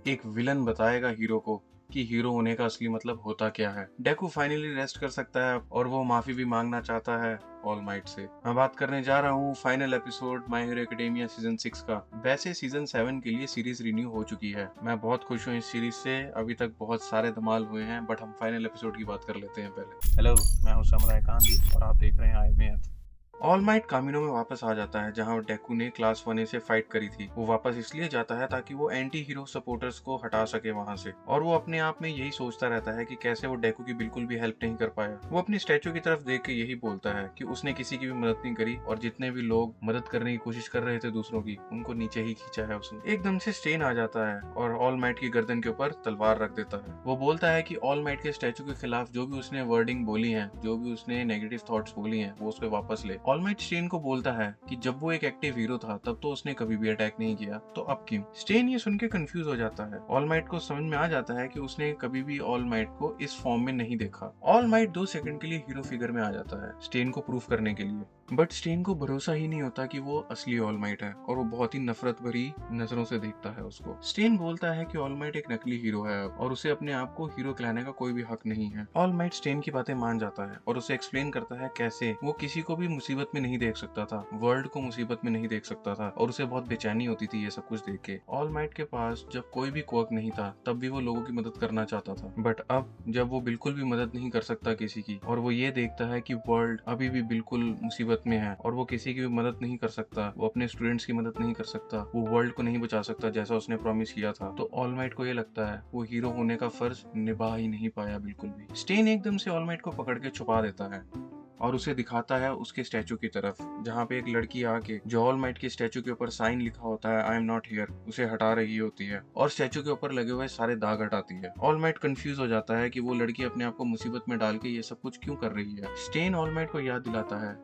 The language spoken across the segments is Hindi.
एक विलन बताएगा हीरो को कि हीरो होने का असली मतलब होता क्या है। डेकू फाइनली रेस्ट कर सकता है और वो माफी भी मांगना चाहता है ऑल माइट से। मैं बात करने जा रहा हूँ final episode my hero academia season 6 का। वैसे सीजन 7 के लिए सीरीज रिन्यू हो चुकी है। मैं बहुत खुश हूँ इस सीरीज से। अभी तक बहुत सारे धमाल हुए हैं, बट हम फाइनल एपिसोड की बात कर लेते हैं पहले। हेलो, मैं हूँ समराय कांदी और आप देख रहे हैं आई मे। ऑल माइट कामिनो में वापस आ जाता है जहां डेकू ने क्लास 1 से फाइट करी थी। वो वापस इसलिए जाता है ताकि वो एंटी हीरो सपोर्टर्स को हटा सके वहां से, और वो अपने आप में यही सोचता रहता है कि कैसे वो डेकू की बिल्कुल भी हेल्प नहीं कर पाया। वो अपनी स्टैचू की तरफ देख के यही बोलता है कि उसने किसी की भी मदद नहीं करी और जितने भी लोग मदद करने की कोशिश कर रहे थे दूसरों की, उनको नीचे ही खींचा है उसने। एकदम से स्टेन आ जाता है और ऑल माइट की गर्दन के ऊपर तलवार रख देता है। वो बोलता है कि ऑल माइट के स्टैचू के खिलाफ जो भी उसने वर्डिंग बोली है, जो भी उसने नेगेटिव थॉट्स बोली हैं, वो उस पर वापस ले। ऑल माइट स्टेन को बोलता है कि जब वो एक एक्टिव हीरो था तब तो उसने कभी भी अटैक नहीं किया, तो अब क्यों? स्टेन ये सुन के कंफ्यूज हो जाता है। ऑल माइट को समझ में आ जाता है कि उसने कभी भी ऑल माइट को इस फॉर्म में नहीं देखा। ऑल माइट 2 सेकंड के लिए हीरो फिगर में आ जाता है स्टेन को प्रूफ करने के लिए, बट स्टेन को भरोसा ही नहीं होता कि वो असली ऑल माइट है और वो बहुत ही नफरत भरी नजरों से देखता है उसको। स्टेन बोलता है कि ऑल माइट एक नकली हीरो है और उसे अपने आप को हीरो कहलाने का कोई भी हक नहीं है। ऑल माइट स्टेन की बातें मान जाता है और उसे एक्सप्लेन करता है कैसे वो किसी को भी मुसीबत में नहीं देख सकता था, वर्ल्ड को मुसीबत में नहीं देख सकता था, और उसे बहुत बेचैनी होती थी ये सब कुछ देख के। ऑल माइट के पास जब कोई भी क्वर्क नहीं था तब भी वो लोगों की मदद करना चाहता था, बट अब जब वो बिल्कुल भी मदद नहीं कर सकता किसी की, और वो ये देखता है कि वर्ल्ड अभी भी बिल्कुल मुसीबत में है और वो किसी की भी मदद नहीं कर सकता, वो अपने स्टूडेंट्स की मदद नहीं कर सकता, वो वर्ल्ड को नहीं बचा सकता जैसा उसने प्रॉमिस किया था, तो ऑल माइट को ये लगता है वो हीरो होने का फर्ज निभा ही नहीं पाया बिल्कुल भी। स्टेन एकदम से ऑल माइट को पकड़ के छुपा देता है और उसे दिखाता है उसके स्टैचू की तरफ, जहाँ पे एक लड़की आके जो ऑल माइट के स्टैचू के ऊपर साइन लिखा होता है आई एम नॉट हियर, उसे हटा रही होती है और स्टैचू के ऊपर लगे हुए सारे दाग हटाती है। ऑल माइट कंफ्यूज हो जाता है कि वो लड़की अपने आप को मुसीबत में डाल के ये सब कुछ क्यों कर रही है। स्टेन ऑल माइट को याद दिलाता है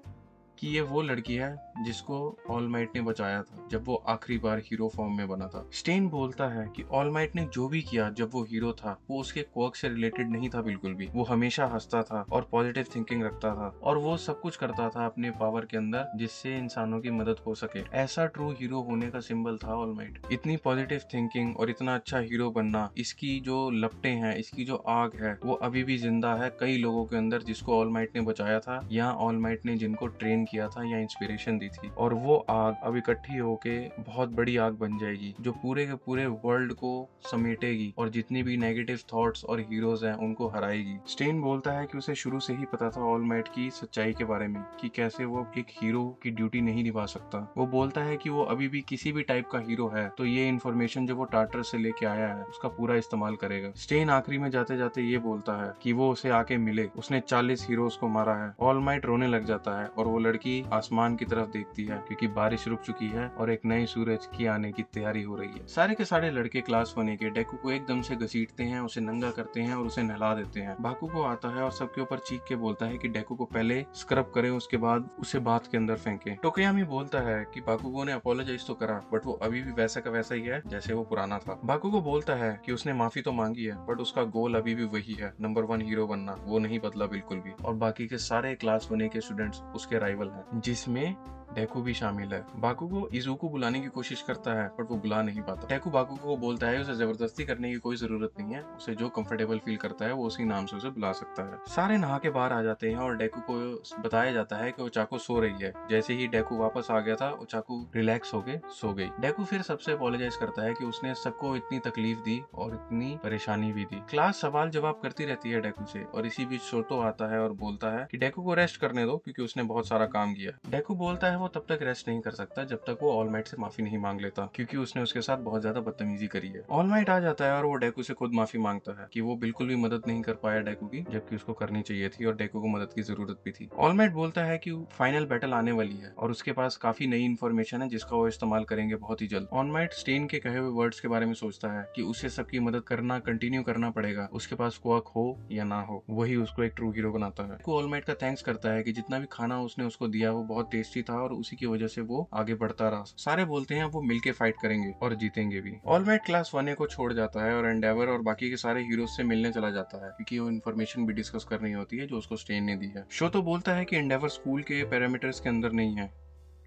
कि ये वो लड़की है जिसको ऑल माइट ने बचाया था जब वो आखिरी बार हीरो फॉर्म में बना था। स्टेन बोलता है कि ऑल माइट ने जो भी किया जब वो हीरो था वो उसके क्वर्क से रिलेटेड नहीं था बिल्कुल भी। वो हमेशा हंसता था और पॉजिटिव थिंकिंग रखता था और वो सब कुछ करता था अपने पावर के अंदर जिससे इंसानों की मदद हो सके। ऐसा ट्रू हीरो होने का सिंबल था ऑल माइट। इतनी पॉजिटिव थिंकिंग और इतना अच्छा हीरो बनना, इसकी जो लपटें हैं, इसकी जो आग है, वो अभी भी जिंदा है कई लोगों के अंदर जिसको ऑल माइट ने बचाया था या ऑल माइट ने जिनको ट्रेन किया था या इंस्पिरेशन दी थी। और वो आग अब इकट्ठी होके बहुत बड़ी आग बन जाएगी जो पूरे के पूरे वर्ल्ड को समेटेगी और जितनी भी नेगेटिव थॉट्स और हीरोज हैं उनको हराएगी। स्टेन बोलता है कि उसे शुरू से ही पता था ऑल माइट की सच्चाई के बारे में, कि कैसे वो एक हीरो की ड्यूटी नहीं निभा सकता। वो बोलता है कि वो अभी भी किसी भी टाइप का हीरो है तो ये इन्फॉर्मेशन जो वो टार्टर से लेके आया है उसका पूरा इस्तेमाल करेगा। स्टेन आखिरी में जाते जाते ये बोलता है कि वो उसे आके मिले, उसने 40 हीरोज को मारा है। ऑल माइट रोने लग जाता है और वो लड़की आसमान की तरफ देखती है क्योंकि बारिश रुक चुकी है और एक नए सूरज की आने की तैयारी हो रही है। सारे के सारे लड़के क्लास 1 के डेकू को एकदम से घसीटते हैं, उसे नंगा करते हैं और उसे नहला देते हैं। बाकुगो आता है और सबके ऊपर चीख के बोलता है कि डेकू को पहले स्क्रब करे, उसके बाद उसे बाथ के अंदर फेंके। टोकयामी बोलता है कि बाकुगो ने अपोलोजाइज तो करा बट वो अभी भी वैसा का वैसा ही है जैसे वो पुराना था। बाकुगो बोलता है कि उसने माफी तो मांगी है बट उसका गोल अभी भी वही है, नंबर 1 हीरो बनना, वो नहीं बदला बिल्कुल भी। और बाकी के सारे क्लास 1 के स्टूडेंट्स उसके राइवल हैं, जिसमें डेकू भी शामिल है। बाकुगो इजुको बुलाने की कोशिश करता है बट वो बुला नहीं पाता। डेकू बाकुगो को बोलता है उसे जबरदस्ती करने की कोई जरूरत नहीं है, उसे जो कंफर्टेबल फील करता है वो उसी नाम से उसे बुला सकता है। सारे नहा के बाहर आ जाते हैं और डेकू को बताया जाता है कि ओचाको सो रही है। जैसे ही डेकू वापस आ गया था ओचाको रिलैक्स होके सो गई। डेकू फिर सबसे अपोलोजाइज करता है कि उसने सबको इतनी तकलीफ दी और इतनी परेशानी भी दी। क्लास सवाल जवाब करती रहती है डेकू से और इसी बीच शोतो आता है और बोलता है कि डेकू को रेस्ट करने दो क्योंकि उसने बहुत सारा काम किया। डेकू बोलता है वो तब तक रेस्ट नहीं कर सकता जब तक वो ऑल माइट से माफी नहीं मांग लेता क्योंकि उसने उसके साथ बहुत ज्यादा बदतमीजी करी है। ऑल माइट आ जाता है और वो डेकू से खुद माफी मांगता है कि वो बिल्कुल भी मदद नहीं कर पाया डेकू की, जबकि उसको करनी चाहिए थी और डेकू को मदद की जरूरत भी थी। ऑल माइट बोलता है कि फाइनल बैटल आने वाली है और उसके पास काफी नई इन्फॉर्मेशन है जिसका वो इस्तेमाल करेंगे बहुत ही जल्द। ऑल माइट स्टेन के कहे हुए वर्ड्स के बारे में सोचता है कि उसे सबकी मदद करना कंटिन्यू करना पड़ेगा, उसके पास क्वर्क हो या ना हो, वही उसको एक ट्रू हीरो बनाता है। ऑल माइट का थैंक्स करता है कि जितना भी खाना उसने उसको दिया वो बहुत टेस्टी था और उसी की वजह से वो आगे बढ़ता रहा। सारे बोलते हैं वो मिलके फाइट करेंगे और जीतेंगे भी। ऑल माइट क्लास 1 को छोड़ जाता है और एंडेवर और बाकी के सारे हीरोज से मिलने चला जाता है क्योंकि वो इन्फॉर्मेशन भी डिस्कस करनी होती है जो उसको स्टेन ने दी है। शो तो बोलता है कि एंडेवर स्कूल के पैरामीटर्स के अंदर नहीं है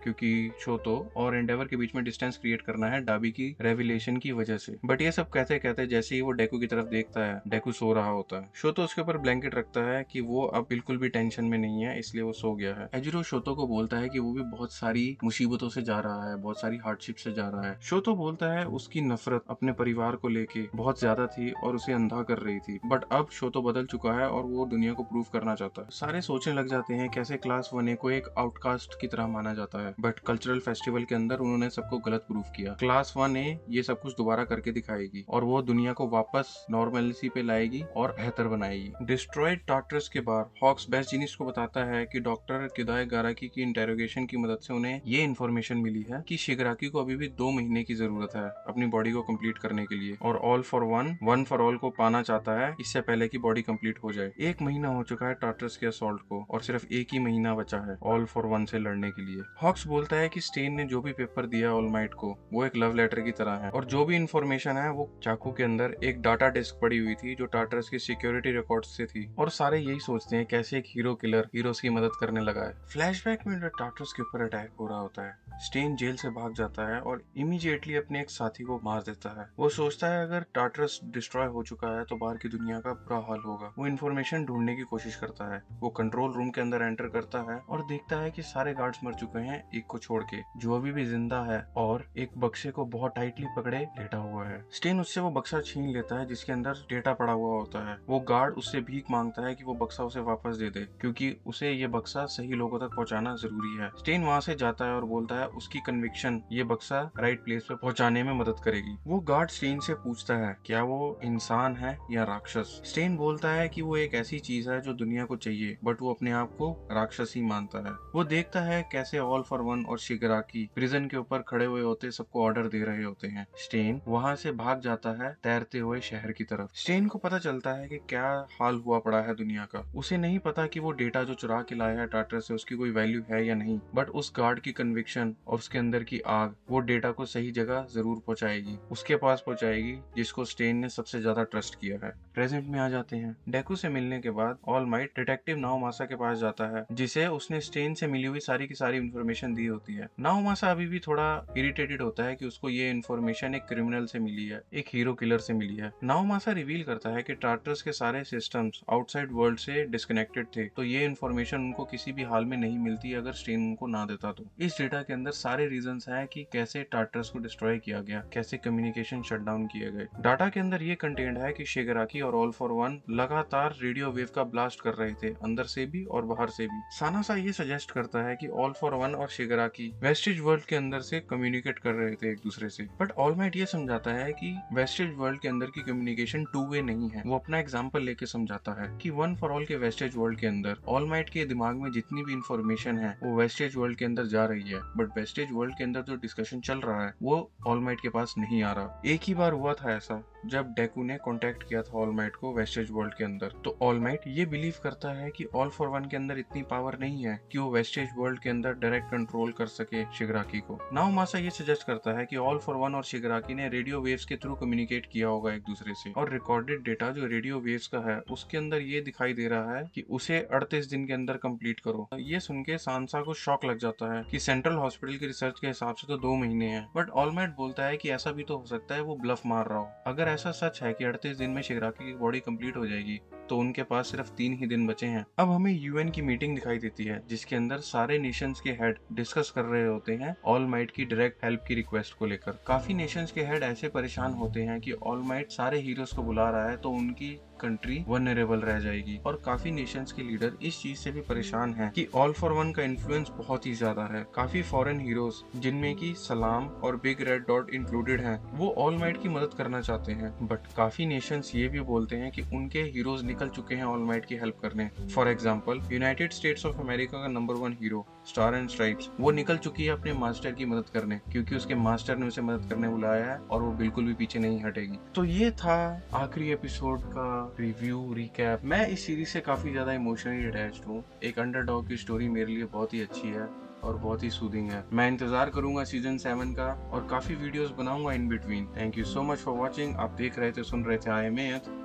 क्योंकि शोतो और एंडेवर के बीच में डिस्टेंस क्रिएट करना है डाबी की रेविलेशन की वजह से। बट ये सब कहते कहते जैसे ही वो डेकू की तरफ देखता है, डेकू सो रहा होता है। शोतो उसके ऊपर ब्लैंकेट रखता है कि वो अब बिल्कुल भी टेंशन में नहीं है, इसलिए वो सो गया है। एजिरो शोतो को बोलता है कि वो भी बहुत सारी मुसीबतों से जा रहा है, बहुत सारी हार्डशिप से जा रहा है। शोतो बोलता है उसकी नफरत अपने परिवार को लेके बहुत ज्यादा थी और उसे अंधा कर रही थी, बट अब शोतो बदल चुका है और वो दुनिया को प्रूव करना चाहता है। सारे सोचने लग जाते हैं कैसे क्लास 1A को एक आउटकास्ट की तरह माना जाता है, बट कल्चरल फेस्टिवल के अंदर उन्होंने सबको गलत प्रूव किया। क्लास 1A ये सब कुछ दोबारा करके दिखाएगी और वो दुनिया को वापस नॉर्मलिटी पे लाएगी और बेहतर बनाएगी। डिस्ट्रॉयड टार्टरस के बाद हॉक्स बेस्ट जीनिस को बताता है कि डॉक्टर किदाई गाराकी की इंटेरोगेशन की मदद से उन्हें ये इन्फॉर्मेशन मिली है कि शिगराकी को अभी भी 2 महीने की जरूरत है अपनी बॉडी को कंप्लीट करने के लिए, और all for one for all को पाना चाहता है इससे पहले कि बॉडी कंप्लीट हो जाए। 1 महीना हो चुका है टार्टरस के असॉल्ट को और सिर्फ 1 ही महीना बचा है ऑल फॉर वन से लड़ने के लिए। हॉक्स बोलता है कि स्टेन ने जो भी पेपर दिया ऑल माइट को वो एक लव लेटर की तरह है, और जो भी इंफॉर्मेशन है वो चाकू के अंदर एक डाटा डिस्क पड़ी हुई थी जो टार्टरस की सिक्योरिटी रिकॉर्ड्स से थी। और सारे यही सोचते हैं कैसे एक हीरो किलर हीरोज की मदद करने लगा है। फ्लैशबैक में टार्टरस के ऊपर अटैक हो रहा होता है। स्टेन जेल से भाग जाता है और इमीडिएटली अपने एक साथी को मार देता है। वो सोचता है अगर टार्टरस डिस्ट्रॉय हो चुका है तो बाहर की दुनिया का बुरा हाल होगा। वो इन्फॉर्मेशन ढूंढने की कोशिश करता है। वो कंट्रोल रूम के अंदर एंटर करता है और देखता है कि सारे गार्ड्स मर चुके हैं एक को छोड़ के, जो अभी भी जिंदा है और एक बक्से को बहुत टाइटली पकड़े लेटा हुआ है। स्टेन उससे वो बक्सा छीन लेता है जिसके अंदर डेटा पड़ा हुआ होता है। वो गार्ड उससे भीख मांगता है कि वो बक्सा उसे वापस दे दे क्योंकि उसे ये बक्सा सही लोगों तक पहुंचाना जरूरी है। स्टेन वहां से जाता है और बोलता है उसकी कन्विक्शन ये बक्सा राइट प्लेस पे पहुंचाने में मदद करेगी। वो गार्ड स्टेन से पूछता है क्या वो इंसान है या राक्षस। स्टेन बोलता है कि वो एक ऐसी चीज है जो दुनिया को चाहिए, बट वो अपने आप को राक्षस ही मानता है। वो देखता है कैसे ऑल फॉर वन और शिगराकी प्रिजन के ऊपर खड़े हुए होते सबको ऑर्डर दे रहे होते हैं। स्टेन वहां से भाग जाता है तैरते हुए शहर की तरफ। स्टेन को पता चलता है कि क्या हाल हुआ पड़ा है दुनिया का। उसे नहीं पता कि वो डेटा जो चुरा के लाया है टार्टर से उसकी कोई वैल्यू है या नहीं, बट उस गार्ड की कन्विक्शन और उसके अंदर की आग वो डेटा को सही जगह जरूर पहुंचाएगी, उसके पास पहुंचाएगी जिसको स्टेन ने सबसे ज्यादा ट्रस्ट किया है। प्रेजेंट में आ जाते हैं। डेकू से मिलने के बाद ऑल माइट डिटेक्टिव नाओमासा के पास जाता है जिसे उसने स्टेन से मिली हुई सारी की सारी इन्फॉर्मेशन दी होती है। नाओमासा अभी भी थोड़ा इरिटेटेड होता है कि उसको ये इन्फॉर्मेशन एक क्रिमिनल से मिली है, एक हीरो किलर से मिली है। नाओमासा रिवील करता है कि टार्टर्स के सारे सिस्टम्स आउटसाइड वर्ल्ड से डिस्कनेक्टेड थे, तो ये इन्फॉर्मेशन उनको किसी भी हाल में नहीं मिलती अगर स्टेन उनको ना देता तो। इस डेटा के अंदर सारे रीजंस हैं कि कैसे टार्टर्स को डिस्ट्रॉय किया गया, कैसे कम्युनिकेशन शट डाउन किए गए। डाटा के अंदर ये कंटेंट है कि शिगराकी और ऑल फॉर वन लगातार रेडियो वेव का ब्लास्ट कर रहे थे, अंदर से भी और बाहर से भी। सानासा ये सजेस्ट करता है कि ऑल फॉर वन और शिगराकी वेस्टेज वर्ल्ड के अंदर से कम्युनिकेट कर रहे थे एक दूसरे से, बट ऑल माइट ये समझाता है कि वेस्टेज वर्ल्ड के अंदर की कम्युनिकेशन 2 वे नहीं है। वो अपना एग्जांपल लेके समझाता है कि वन फॉर ऑल के वेस्टेज वर्ल्ड के अंदर ऑल माइट के दिमाग में जितनी भी इंफॉर्मेशन है वो वेस्टेज वर्ल्ड के अंदर जा रही है, बट वेस्टेज वर्ल्ड के अंदर जो डिस्कशन चल रहा है वो ऑल माइट के पास नहीं आ रहा। एक ही बार हुआ था ऐसा जब डेकू ने कांटेक्ट किया था ऑल माइट को वेस्टेज वर्ल्ड के अंदर, तो ऑल माइट ये बिलीव करता है कि ऑल फॉर वन के अंदर इतनी पावर नहीं है कि वो वेस्टेज वर्ल्ड के अंदर डायरेक्ट कंट्रोल कर सके शिगराकी को। नाओमासा ये सजेस्ट करता है कि ऑल फॉर वन और शिगराकी ने रेडियो वेव्स के थ्रू कम्युनिकेट किया होगा एक दूसरे से, और रिकॉर्डेड डेटा जो रेडियो वेव्स का है उसके अंदर ये दिखाई दे रहा है कि उसे 38 दिन के अंदर कंप्लीट करो। ये सुन के सांसा को शॉक लग जाता है कि सेंट्रल हॉस्पिटल की रिसर्च के हिसाब से तो 2 महीने हैं, बट ऑल माइट बोलता है कि ऐसा भी तो हो सकता है वो ब्लफ मार रहा हो। अगर ऐसा सच है कि 38 दिन में शिगराकी की बॉडी कंप्लीट हो जाएगी तो उनके पास सिर्फ 3 ही दिन बचे हैं। अब हमें यूएन की मीटिंग दिखाई देती है जिसके अंदर सारे नेशंस के हेड डिस्कस कर रहे होते हैं ऑल माइट की डायरेक्ट हेल्प की रिक्वेस्ट को लेकर। काफी नेशंस के हेड ऐसे परेशान होते हैं कि ऑल माइट सारे हीरोज को बुला रहा है तो उनकी कंट्री वनरेबल रह जाएगी, और काफी नेशंस के लीडर इस चीज से भी परेशान हैं कि ऑल फॉर वन का इन्फ्लुएंस बहुत ही ज्यादा है। काफी फॉरेन हीरोज जिनमें की सलाम और बिग रेड डॉट इंक्लूडेड हैं वो ऑल माइट की मदद करना चाहते हैं, बट काफी नेशंस ये भी बोलते हैं कि उनके हीरोज निकल चुके हैं ऑल माइट की हेल्प करने। For example United States of America का number 1 hero star and stripes वो निकल चुकी है अपने मास्टर की मदद करने, क्योंकि उसके मास्टर ने उसे मदद करने बुलाया है और वो बिल्कुल भी पीछे नहीं हटेगी। तो ये था आखिरी एपिसोड का रिव्यू रिकैप। मैं इस सीरीज से काफी ज्यादा इमोशनली अटैच्ड हूँ। एक अंडरडॉग की स्टोरी मेरे लिए बहुत ही अच्छी है और बहुत ही सूदिंग है। मैं इंतजार करूंगा सीजन 7 का और काफी वीडियोस बनाऊंगा in between. Thank you so much for watching. आप देख रहे थे सुन रहे थे आई एम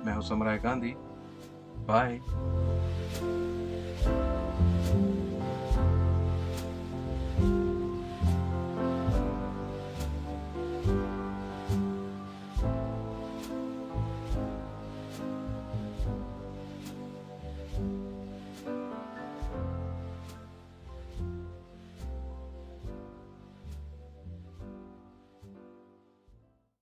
मैं हूं समराय गांधी। बाय।